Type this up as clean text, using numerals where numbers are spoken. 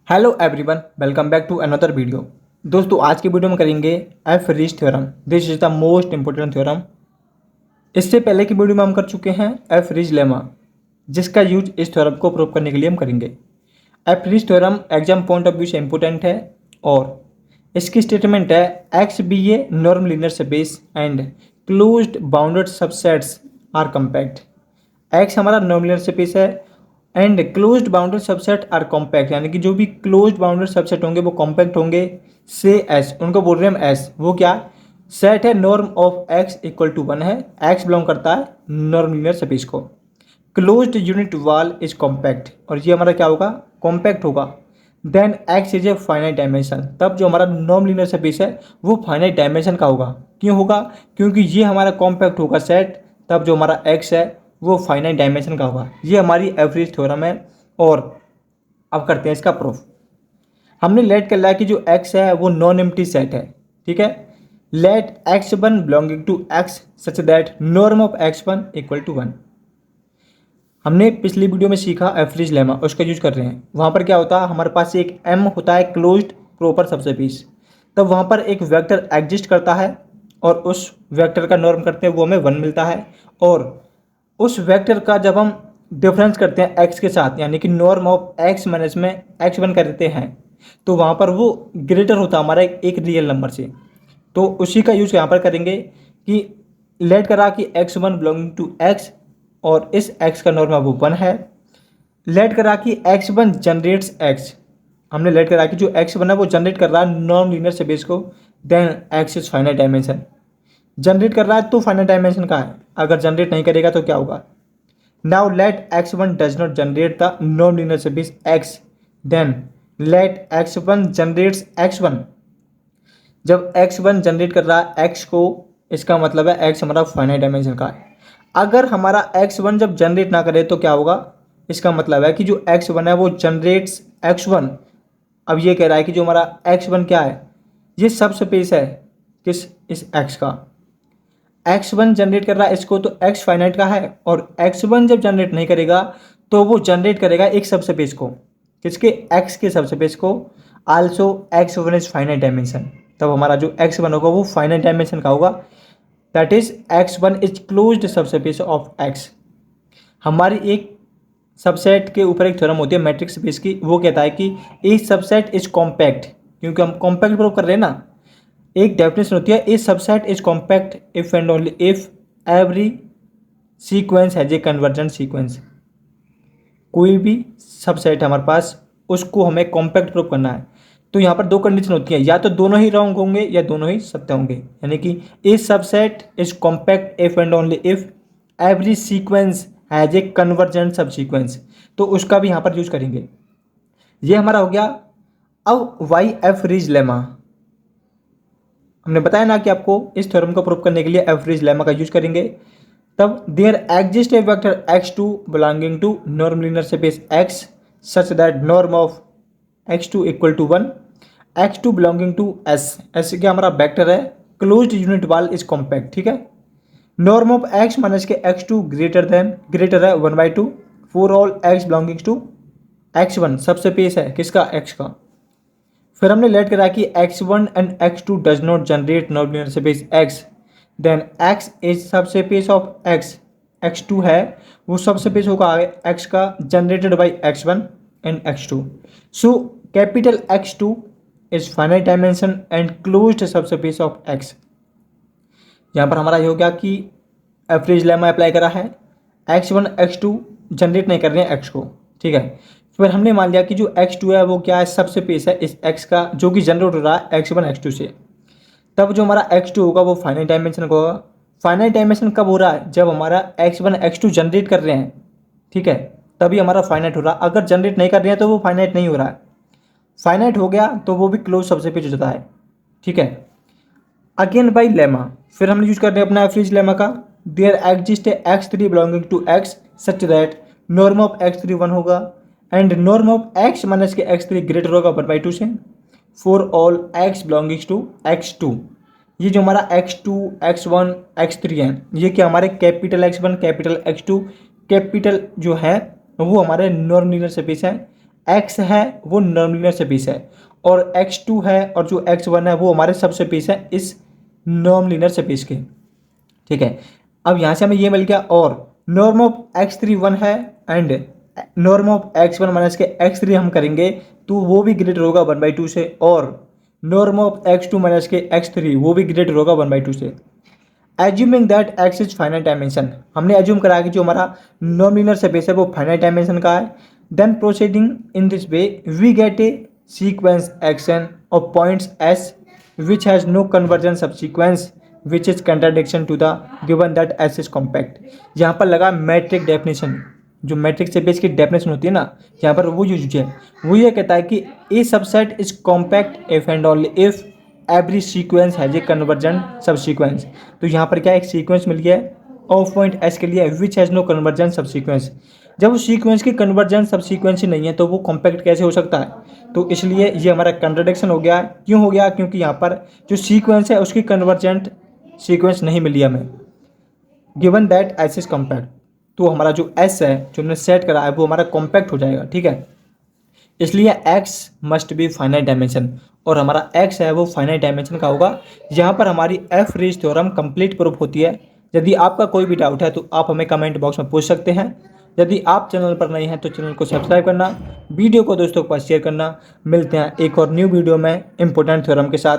Hello everyone, welcome back to another video. दोस्तों, आज की वीडियो में करेंगे F Riesz theorem. This is the most important theorem. इससे पहले की वीडियो में हम कर चुके हैं एफ रिज लेमा, जिसका यूज इस थ्योरम को प्रूव करने के लिए हम करेंगे। F Riesz theorem exam point of view से इंपॉर्टेंट है और इसकी स्टेटमेंट है X be a norm linear space and closed bounded subsets are compact. X हमारा नॉर्म लीनियर स्पेस है and closed bounded subset are compact, यानी कि जो भी क्लोज्ड बाउंडेड सबसेट होंगे वो कॉम्पैक्ट होंगे। से एस, उनको बोल रहे हैं हम एस, वो क्या सेट है norm of X equal to 1 है। एक्स बिलोंग करता है नॉर्म लीनियर स्पेस को। Closed unit ball is compact, और ये हमारा क्या होगा, कॉम्पैक्ट होगा। Then X is a finite dimension, तब जो हमारा नॉर्म लीनियर स्पेस है वो फाइनाइट डायमेंशन का होगा। क्यों होगा? क्योंकि ये हमारा कॉम्पैक्ट होगा सेट, तब जो हमारा एक्स है वो फाइनाइट डायमेंशन का होगा। ये हमारी एवरेज थ्योरम है और अब करते हैं इसका प्रूफ। हमने लेट कर लिया कि जो एक्स है वो नॉन एम्प्टी सेट है, ठीक है। Let X one belonging to X such that norm of X one equal to 1। हमने पिछली वीडियो में सीखा एवरेज लेमा, उसका यूज कर रहे हैं। वहाँ पर क्या होता है, हमारे पास एक एम होता है क्लोज्ड प्रॉपर सबस्पेस, तब वहाँ पर एक वेक्टर एग्जिस्ट करता है और उस वेक्टर का नॉर्म करते हैं वो हमें 1 मिलता है। और उस वेक्टर का जब हम डिफरेंस करते हैं एक्स के साथ, यानी कि नॉर्म ऑफ एक्स माइनस में एक्स वन कर देते हैं, तो वहाँ पर वो ग्रेटर होता है हमारा एक रियल नंबर से। तो उसी का यूज़ यहाँ पर करेंगे कि लेट करा कि X one belonging to X और इस एक्स का नॉर्म वो 1 है। लेट करा कि एक्स वन जनरेट्स एक्स, हमने लेट करा कि जो एक्स वन है वो जनरेट कर रहा है नॉन लीनियर स्पेस को। Then X is finite dimension, generate कर रहा है तो फाइनाइट डायमेंशन का है। अगर जनरेट नहीं करेगा तो क्या होगा। Now let X one does not generate the non linear space X, then let X one generates X one. जब एक्स वन जनरेट कर रहा है एक्स को, इसका मतलब है एक्स हमारा फाइनाइट डायमेंशन का है। अगर हमारा एक्स वन जब जनरेट ना करे तो क्या होगा, इसका मतलब है कि जो एक्स वन है वो जनरेट्स एक्स वन। अब ये कह रहा है कि जो हमारा एक्स वन क्या है, ये सब स्पेस है किस, इस एक्स का। एक्स वन जनरेट कर रहा है इसको तो एक्स फाइनाइट का है, और एक्स वन जब जनरेट नहीं करेगा तो वो जनरेट करेगा एक सब स्पेस को, किसके, एक्स के सब स्पेस को। Also x one is finite dimension, तब हमारा जो एक्स वन होगा वो फाइनाइट डायमेंशन का होगा। That is x one is closed subspace of x. हमारी एक सबसेट के ऊपर एक थ्योरम होती है मैट्रिक्स स्पेस की, वो कहता है कि ए सबसेट इज कॉम्पैक्ट, क्योंकि हम कॉम्पैक्ट प्रूव कर रहे हैं ना। एक डेफिनेशन होती है a subset is compact if and only if every sequence has a convergent sequence. कोई भी सबसेट हमारे पास, उसको हमें कॉम्पैक्ट प्रूव करना है तो यहाँ पर दो कंडीशन होती है, या तो दोनों ही रॉन्ग होंगे या दोनों ही सत्य होंगे। यानी कि a subset is compact if and only if every sequence has a convergent subsequence, तो उसका भी यहाँ पर यूज करेंगे। ये हमारा हो गया। अब वाई एफ रिज लेमा, हमने बताया ना कि आपको इस थ्योरम को प्रूव करने के लिए एवरेज लेमा का यूज करेंगे। तब there exist a vector x2 belonging to norm linear space x such that norm of x2 equal to 1, x2 belonging to s, s क्या हमारा वेक्टर है, closed unit ball is compact, ठीक है। Norm of x minus के x2 greater है 1/2 for all x belonging to x1, सब space है किसका, x का। फिर हमने लेट करा कि x1 and x2 does not generate non linear space x, then x is subspace of x, x2 है वो सब स्पेस होगा x का generated by x1 and x2। So capital x2 is finite dimension and closed subspace of x। यहाँ पर हमारा ये हो गया कि एवरेज लेमा अप्लाई करा है, x1 x2 जनरेट नहीं कर रहे हैं x को, ठीक है। फिर हमने मान लिया कि जो x2 है वो क्या है, सब स्पेस है इस x का जो कि जनरेट हो रहा है x1 x2 से। तब जो हमारा x2 होगा वो फाइनाइट डायमेंशन का होगा। फाइनाइट डायमेंशन कब हो रहा है, जब हमारा x1 x2 जनरेट कर रहे हैं, ठीक है, तभी हमारा फाइनाइट हो रहा है। अगर जनरेट नहीं कर रहे हैं तो वो फाइनाइट नहीं हो रहा है। फाइनाइट हो गया तो वो भी क्लोज सबसे पेज हो जाता है, ठीक है। अगेन बाई लेमा, फिर हमने यूज कर रहे हैं अपना एवरेज लेमा का। देयर एग्जिस्ट है x3 belonging to x such that norm of x3 1 होगा and norm of x minus के x3 ग्रेटर होगा 1/2 से for all x belonging to x2। ये जो हमारा x2 x1 x3 है, ये क्या हमारे capital x1 capital x2 capital जो है वो हमारे नॉर्म लीनियर स्पेस है x है वो नॉन लीनियर स्पेस है और x2 है और जो x1 है वो हमारे सब स्पेस है इस नॉन लीनियर स्पेस के। ठीक है, अब यहाँ से हमें ये मिल गया और नॉर्म ऑफ x3 1 है and norm of x1 minus के x3 हम करेंगे तो वो भी ग्रेटर होगा 1/2 से और नॉर्म ऑफ x2 माइनस के x3 वो भी ग्रेटर होगा 1/2 से। Assuming that x is finite dimension, हमने एज्यूम करा कि जो हमारा नॉन लीनियर स्पेस है वो फाइनाइट डायमेंशन का है। Then proceeding in this way we get a sequence action of points s which has no convergence subsequence which is contradiction to the given that S is compact। यहाँ पर लगा matric definition, जो matric space की definition होती है ना, यहाँ पर वो यूज है। वो ये कहता है कि a subset is compact if and only if every sequence has a convergent subsequence. तो यहाँ पर क्या एक सीक्वेंस मिल गया है ऑफ पॉइंट एस के लिए विच हैज़ नो कन्वर्जेंट सब सीक्वेंस। जब उस सीक्वेंस की कन्वर्जेंट सब सीक्वेंस ही नहीं है तो वो कॉम्पैक्ट कैसे हो सकता है? तो इसलिए ये हमारा कंट्राडिक्शन हो गया। क्यों हो गया? क्योंकि यहाँ पर जो सीक्वेंस है उसकी कन्वर्जेंट सीक्वेंस नहीं मिली हमें given that S is compact. तो हमारा जो एस है जो हमने सेट करा है वो हमारा कॉम्पैक्ट हो जाएगा। ठीक है, इसलिए x must be finite dimension और हमारा x है वो फाइनाइट डायमेंशन का होगा। यहाँ पर हमारी F Riesz theorem complete proof होती है। यदि आपका कोई भी डाउट है तो आप हमें कमेंट बॉक्स में पूछ सकते हैं। यदि आप चैनल पर नए हैं तो चैनल को सब्सक्राइब करना, वीडियो को दोस्तों के पास शेयर करना। मिलते हैं एक और न्यू वीडियो में इंपॉर्टेंट थ्योरम के साथ।